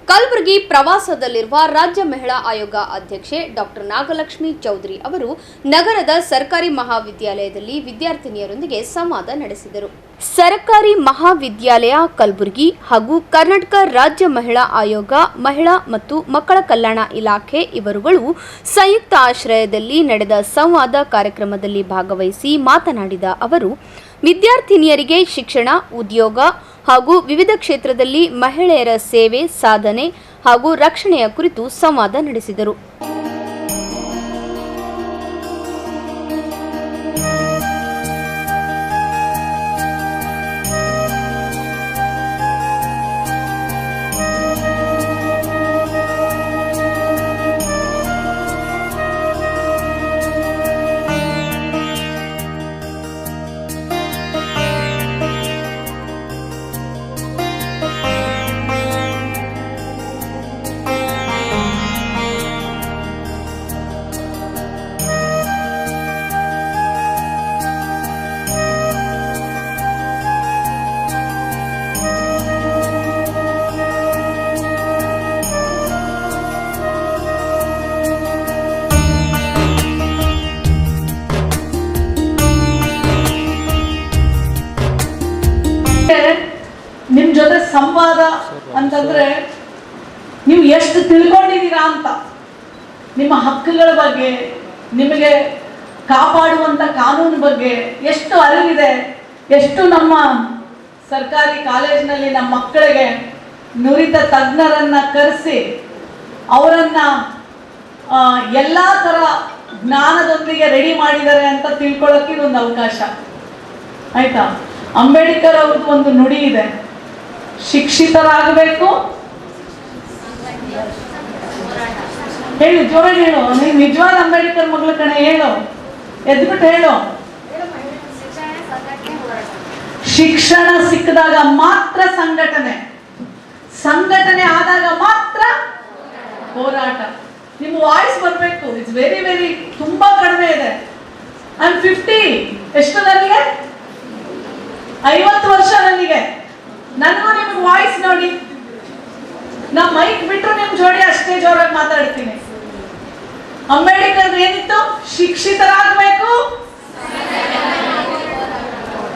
ಕಲಬುರಗಿ ಪ್ರವಾಸದಲ್ಲಿರುವ ರಾಜ್ಯ ಮಹಿಳಾ ಆಯೋಗ ಅಧ್ಯಕ್ಷೆ ಡಾಕ್ಟರ್ ನಾಗಲಕ್ಷ್ಮಿ ಚೌಧರಿ ಅವರು ನಗರದ ಸರ್ಕಾರಿ ಮಹಾವಿದ್ಯಾಲಯದಲ್ಲಿ ವಿದ್ಯಾರ್ಥಿನಿಯರೊಂದಿಗೆ ಸಂವಾದ ನಡೆಸಿದರು. ಸರ್ಕಾರಿ ಮಹಾವಿದ್ಯಾಲಯ ಕಲಬುರಗಿ ಹಾಗೂ ಕರ್ನಾಟಕ ರಾಜ್ಯ ಮಹಿಳಾ ಆಯೋಗ, ಮಹಿಳಾ ಮತ್ತು ಮಕ್ಕಳ ಕಲ್ಯಾಣ ಇಲಾಖೆ ಇವರುಗಳು ಸಂಯುಕ್ತ ಆಶ್ರಯದಲ್ಲಿ ನಡೆದ ಸಂವಾದ ಕಾರ್ಯಕ್ರಮದಲ್ಲಿ ಭಾಗವಹಿಸಿ ಮಾತನಾಡಿದ ಅವರು, ವಿದ್ಯಾರ್ಥಿನಿಯರಿಗೆ ಶಿಕ್ಷಣ, ಉದ್ಯೋಗ ಹಾಗೂ ವಿವಿಧ ಕ್ಷೇತ್ರದಲ್ಲಿ ಮಹಿಳೆಯರ ಸೇವೆ, ಸಾಧನೆ ಹಾಗೂ ರಕ್ಷಣೆಯ ಕುರಿತು ಸಂವಾದ ನಡೆಸಿದರು. ನಿಮ್ ಜೊತೆ ಸಂವಾದ ಅಂತಂದ್ರೆ ನೀವು ಎಷ್ಟು ತಿಳ್ಕೊಂಡಿದ್ದೀರಾ ಅಂತ, ನಿಮ್ಮ ಹಕ್ಕುಗಳ ಬಗ್ಗೆ, ನಿಮಗೆ ಕಾಪಾಡುವಂತ ಕಾನೂನು ಬಗ್ಗೆ ಎಷ್ಟು ಅರಿವಿದೆ, ಎಷ್ಟು ನಮ್ಮ ಸರ್ಕಾರಿ ಕಾಲೇಜಿನಲ್ಲಿ ನಮ್ಮ ಮಕ್ಕಳಿಗೆ ನುರಿತ ತಜ್ಞರನ್ನ ಕರೆಸಿ ಅವರನ್ನ ಎಲ್ಲಾ ತರ ಜ್ಞಾನದೊಂದಿಗೆ ರೆಡಿ ಮಾಡಿದ್ದಾರೆ ಅಂತ ತಿಳ್ಕೊಳ್ಳೋಕೆ ಒಂದು ಅವಕಾಶ ಆಯ್ತಾ. ಅಂಬೇಡ್ಕರ್ ಅವ್ರದ್ದು ಒಂದು ನುಡಿ ಇದೆ, ಶಿಕ್ಷಿತರಾಗಬೇಕು. ಹೇಳು, ಜೋರಾಗಿ ಹೇಳು, ನೀನು ನಿಜವಾದ ಅಂಬೇಡ್ಕರ್ ಮಗಳು ಕಣೆ, ಹೇಳು, ಎದ್ಬಿಟ್ಟು ಹೇಳು. ಶಿಕ್ಷಣ ಸಿಕ್ಕಿದಾಗ ಮಾತ್ರ ಸಂಘಟನೆ, ಸಂಘಟನೆ ಆದಾಗ ಮಾತ್ರ ಹೋರಾಟ. ನಿಮ್ಮ ವಾಯ್ಸ್ ಬರಬೇಕು. ಇಟ್ಸ್ ವೆರಿ ವೆರಿ ತುಂಬಾ ಕಡಿಮೆ ಇದೆ. I am 50. ಎಷ್ಟು ನನಗೆ? 50 ವರ್ಷ ನನಗೆ. ನನಗೂ ನಿಮ್ಗೆ ವಾಯ್ಸ್ ನೋಡಿ, ನಾ ಮೈಕ್ ಬಿಟ್ಟರು ನಿಮ್ ಜೋಡಿ ಅಷ್ಟೇ ಜೋರಾಗಿ ಮಾತಾಡ್ತೀನಿ. ಅಂಬೇಡ್ಕರ್ ಏನಿತ್ತು? ಶಿಕ್ಷಿತರಾಗಬೇಕು,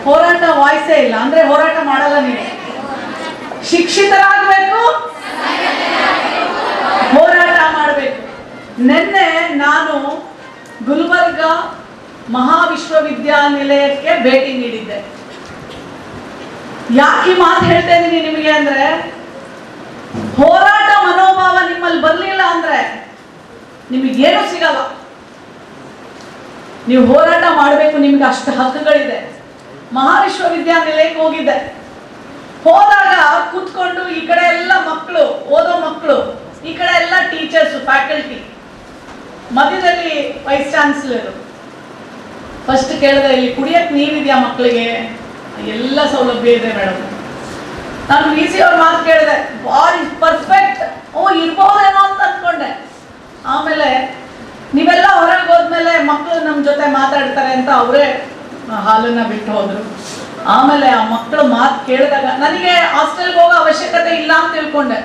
ಹೋರಾಟ. ವಾಯ್ಸೇ ಇಲ್ಲ ಅಂದ್ರೆ ಹೋರಾಟ ಮಾಡಲ್ಲ ನೀವು. ಶಿಕ್ಷಿತರಾಗಬೇಕು, ಹೋರಾಟ ಮಾಡಬೇಕು. ನಿನ್ನೆ ನಾನು ಗುಲ್ಬರ್ಗ ಮಹಾವಿಶ್ವವಿದ್ಯಾನಿಲಯಕ್ಕೆ ಭೇಟಿ ನೀಡಿದ್ದೆ. ಯಾಕೆ ಮಾತು ಹೇಳ್ತಾ ಇದ್ದೀನಿ ನಿಮಗೆ ಅಂದ್ರೆ, ಹೋರಾಟ ಮನೋಭಾವ ನಿಮ್ಮಲ್ಲಿ ಬರಲಿಲ್ಲ ಅಂದ್ರೆ ನಿಮಗೇನು ಸಿಗಲ್ಲ. ನೀವು ಹೋರಾಟ ಮಾಡಬೇಕು, ನಿಮ್ಗೆ ಅಷ್ಟು ಹಕ್ಕುಗಳಿದೆ. ಮಹಾವಿಶ್ವವಿದ್ಯಾನಿಲಯಕ್ಕೆ ಹೋಗಿದ್ದೆ. ಹೋದಾಗ ಕೂತ್ಕೊಂಡು ಈ ಕಡೆ ಎಲ್ಲ ಮಕ್ಕಳು, ಓದೋ ಮಕ್ಕಳು, ಈ ಕಡೆ ಎಲ್ಲ ಟೀಚರ್ಸ್, ಫ್ಯಾಕಲ್ಟಿ, ಮಧ್ಯದಲ್ಲಿ ವೈಸ್ ಚಾನ್ಸಲರ್. ಫಸ್ಟ್ ಕೇಳಿದೆ, ಇಲ್ಲಿ ಕುಡಿಯಕ್ಕೆ ನೀರಿದೆಯಾ ಮಕ್ಕಳಿಗೆ? ಎಲ್ಲ ಸೌಲಭ್ಯ ಇದೆ ಮೇಡಮ್. ನಾನು ವಿ.ಸಿ ಅವ್ರ ಮಾತು ಕೇಳಿದೆ, ಬಾರಿ ಪರ್ಫೆಕ್ಟ್. ಇರ್ಬೋದೇನೋ ಅಂತ ಅಂದ್ಕೊಂಡೆ. ಆಮೇಲೆ ನೀವೆಲ್ಲ ಹೊರಗೆ ಹೋದ್ಮೇಲೆ ಮಕ್ಕಳು ನಮ್ಮ ಜೊತೆ ಮಾತಾಡ್ತಾರೆ ಅಂತ ಅವರೇ ಹಾಲನ್ನ ಬಿಟ್ಟು ಹೋದ್ರು. ಆಮೇಲೆ ಆ ಮಕ್ಕಳು ಮಾತು ಕೇಳಿದಾಗ ನನಗೆ ಹಾಸ್ಟೆಲ್ಗೆ ಹೋಗೋ ಅವಶ್ಯಕತೆ ಇಲ್ಲ ಅಂತ ತಿಳ್ಕೊಂಡೆ.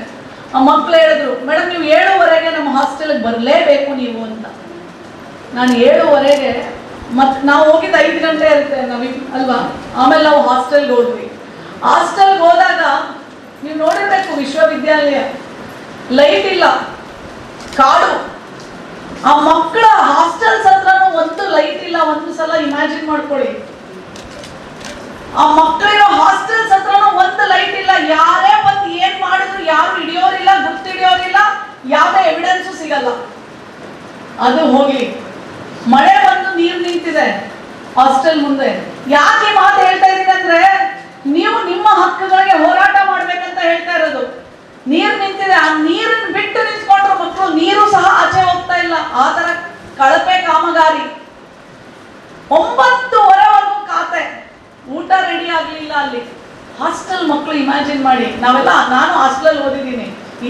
ಆ ಮಕ್ಕಳು ಹೇಳಿದ್ರು, ಮೇಡಮ್ ನೀವು 7:15 ನಮ್ಮ ಹಾಸ್ಟೆಲ್ಗೆ ಬರಲೇಬೇಕು ನೀವು ಅಂತ. ನಾನು 7:15 ಮತ್ತು ನಾವು ಹೋಗಿದ್ದು 5 ಗಂಟೆ ಇರುತ್ತೆ ಅಲ್ವಾ. ಆಮೇಲೆ ನಾವು ಹಾಸ್ಟೆಲ್ಗೆ ಹೋದ್ವಿ. ಹಾಸ್ಟೆಲ್ಗೆ ಹೋದಾಗ ನೀವು ನೋಡಿರ್ಬೇಕು, ವಿಶ್ವವಿದ್ಯಾಲಯ ಲೈಟ್ ಇಲ್ಲ, ಕಾಡು. ಆ ಮಕ್ಕಳ ಹಾಸ್ಟೆಲ್ಸ್ ಹತ್ರನೂ ಒಂದು ಲೈಟ್ ಇಲ್ಲ. ಒಂದು ಸಲ ಇಮ್ಯಾಜಿನ್ ಮಾಡ್ಕೊಳ್ಳಿ, ಆ ಮಕ್ಕಳಿರೋ ಹಾಸ್ಟೆಲ್ಸ್ ಹತ್ರನೂ ಒಂದು ಲೈಟ್ ಇಲ್ಲ. ಯಾರೇ ಬಂದು ಏನ್ ಮಾಡಿದ್ರು ಯಾರು ಹಿಡಿಯೋರಿಲ್ಲ, ಗುರ್ತಿಡಿಯೋರಿಲ್ಲ, ಯಾವುದೇ ಎವಿಡೆನ್ಸು ಸಿಗಲ್ಲ. ಅದು ಹೋಗ್ಲಿ, ಮಳೆ ಬಂದು ನೀರು ನಿಂತಿದೆ ಹಾಸ್ಟೆಲ್ ಮುಂದೆ. ಯಾಕೆ ಮಾತು ಹೇಳ್ತಾ ಇದ್ದೀನಿ ಅಂದ್ರೆ, ನೀವು ನಿಮ್ಮ ಹಕ್ಕುಗಳಿಗೆ ಹೋರಾಟ ಮಾಡ್ಬೇಕಂತ ಹೇಳ್ತಾ ಇರೋದು. ನೀರು ನಿಂತಿದೆ, ಆ ನೀರನ್ನು ಬಿಟ್ಟು ನಿಂತ್ಕೊಂಡ್ರು ಮಕ್ಕಳು, ನೀರು ಸಹ ಆಚೆ ಹೋಗ್ತಾ ಇಲ್ಲ. ಆ ತರ ಕಳಪೆ ಕಾಮಗಾರಿ. 9:15ವರೆಗೂ ಕಾತೆ, ಊಟ ರೆಡಿ ಆಗ್ಲಿಲ್ಲ ಅಲ್ಲಿ. ಹಾಸ್ಟೆಲ್ ಮಕ್ಕಳು ಇಮ್ಯಾಜಿನ್ ಮಾಡಿ. ನಾನು ಹಾಸ್ಟೆಲ್ ಓದಿದ್ದೀನಿ.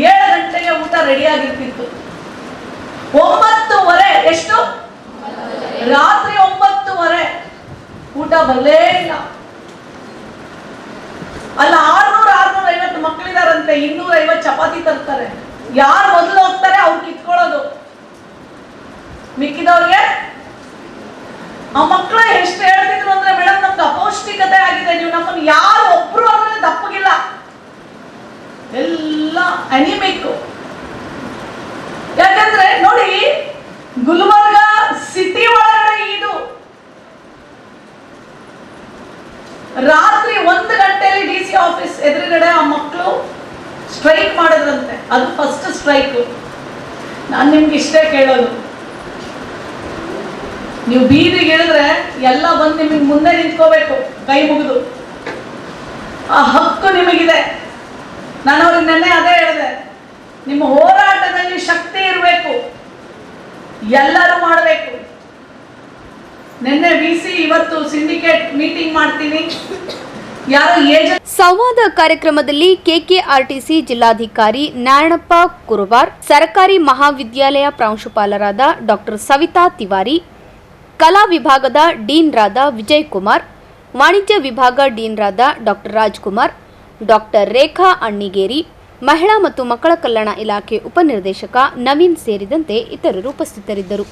7 ಗಂಟೆಗೆ ಊಟ ರೆಡಿ ಆಗಿರ್ತಿತ್ತು. 9:15 ಎಷ್ಟು? ರಾತ್ರಿ 9:15 ಊಟ ಬರಲೇ ಇಲ್ಲ. ಅಲ್ಲ 600-650 250 ಮಕ್ಕಳಿದಾರಂತೆ, 250 ಚಪಾತಿ ತರ್ತಾರೆ. ಯಾರು ಮೊದಲು ಹೋಗ್ತಾರೆ ಅವ್ರು ಕಿತ್ಕೊಳ್ಳೋದು, ಮಿಕ್ಕಿದವ್ರಿಗೆ. ಆ ಮಕ್ಕಳು ಎಷ್ಟು ಹೇಳ್ತಿದ್ರು ಅಂದ್ರೆ, ಮೇಡಮ್ ನಮ್ಗೆ ಅಪೌಷ್ಟಿಕತೆ ಆಗಿದೆ, ನೀವು ನಮ್ಮನ್ನು ಯಾರು ಒಬ್ರು ಅಂದ್ರೆ ದಪ್ಪಗಿಲ್ಲ, ಎಲ್ಲ ಅನಿಮಿಕ್. ಯಾಕಂದ್ರೆ ನೋಡಿ, ಗುಲ್ಬರ್ಗ ಸಿಟಿ ಒಳಗಡೆ ಇದು ರಾತ್ರಿ 1 ಗಂಟೆಯಲ್ಲಿ DC ಆಫೀಸ್ ಎದುರುಗಡೆ ಆ ಮಕ್ಕಳು ಸ್ಟ್ರೈಕ್ ಮಾಡಿದ್ರಂತೆ. ಅದು ಫಸ್ಟ್ ಸ್ಟ್ರೈಕ್. ನಾನು ನಿಮ್ಗೆ ಇಷ್ಟೇ ಕೇಳೋದು, ನೀವು ಬೀದಿಗೆ ಇಳಿದ್ರೆ ಎಲ್ಲ ಬಂದು ನಿಮಗೆ ಮುಂದೆ ನಿಂತ್ಕೋಬೇಕು ಕೈ ಮುಗಿದು. ಆ ಹಕ್ಕು ನಿಮಗಿದೆ. ನಾನು ಅವ್ರಿಗೆ ನೆನ್ನೆ ಅದೇ ಹೇಳಿದೆ, ನಿಮ್ಮ ಹೋರಾಟದಲ್ಲಿ ಶಕ್ತಿ ಇರಬೇಕು, ಎಲ್ಲರೂ ಮಾಡಬೇಕು. ನಿನ್ನೆ VC, ಇವತ್ತು ಸಿಂಡಿಕೇಟ್ ಮೀಟಿಂಗ್ ಮಾಡ್ತೀನಿ. ಯಾರು ಏಜೆಂಟ್. ಸಂವಾದ ಕಾರ್ಯಕ್ರಮದಲ್ಲಿ KKRTC ಜಿಲ್ಲಾಧಿಕಾರಿ ನಾರಾಯಣಪ್ಪ ಕುರುಬಾರ್, ಸರ್ಕಾರಿ ಮಹಾವಿದ್ಯಾಲಯ ಪ್ರಾಂಶುಪಾಲರಾದ ಡಾಕ್ಟರ್ ಸವಿತಾ ತಿವಾರಿ, ಕಲಾ ವಿಭಾಗದ ಡೀನ್ರಾದ ವಿಜಯ್ ಕುಮಾರ್, ವಾಣಿಜ್ಯ ವಿಭಾಗ ಡೀನ್ರಾದ ಡಾಕ್ಟರ್ ರಾಜ್ಕುಮಾರ್, ಡಾಕ್ಟರ್ ರೇಖಾ ಅಣ್ಣಿಗೇರಿ, ಮಹಿಳಾ ಮತ್ತು ಮಕ್ಕಳ ಕಲ್ಯಾಣ ಇಲಾಖೆ ಉಪನಿರ್ದೇಶಕ ನವೀನ್ ಸೇರಿದಂತೆ ಇತರರು ಉಪಸ್ಥಿತರಿದ್ದರು.